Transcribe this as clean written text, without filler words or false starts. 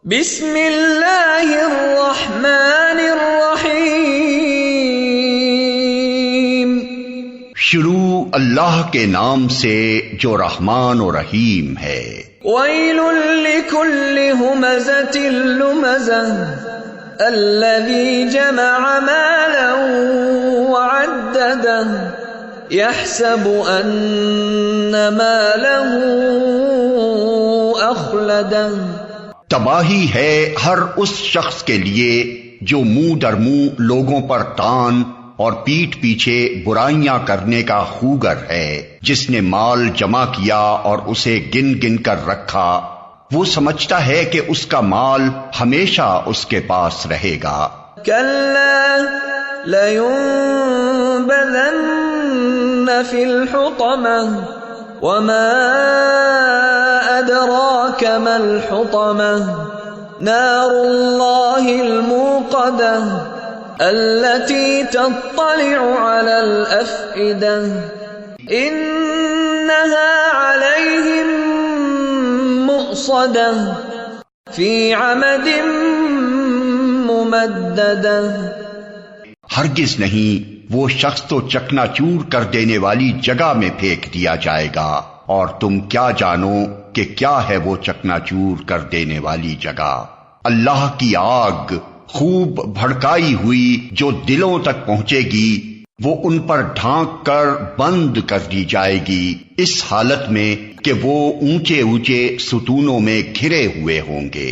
بسم اللہ الرحمن الرحیم، شروع اللہ کے نام سے جو رحمان و رحیم ہے۔ ویل لکل ہمزۃ لمزۃ الذی جمع مالا وعددہ یحسب ان مالہ اخلدہ۔ تباہی ہے ہر اس شخص کے لیے جو منہ در منہ لوگوں پر تان اور پیٹھ پیچھے برائیاں کرنے کا خوگر ہے، جس نے مال جمع کیا اور اسے گن گن کر رکھا، وہ سمجھتا ہے کہ اس کا مال ہمیشہ اس کے پاس رہے گا۔ کلا لینبذن فی الحطمہ وما ادراک ما الحطمہ نار اللہ الموقدہ التي تطلع على الأفئدة إنها عليهم مؤصدة في عمد ممددة۔ ہرگز نہیں، وہ شخص تو چکنا چور کر دینے والی جگہ میں پھینک دیا جائے گا، اور تم کیا جانو کہ کیا ہے وہ چکنا چور کر دینے والی جگہ؟ اللہ کی آگ خوب بھڑکائی ہوئی جو دلوں تک پہنچے گی، وہ ان پر ڈھانک کر بند کر دی جائے گی، اس حالت میں کہ وہ اونچے اونچے ستونوں میں گھرے ہوئے ہوں گے۔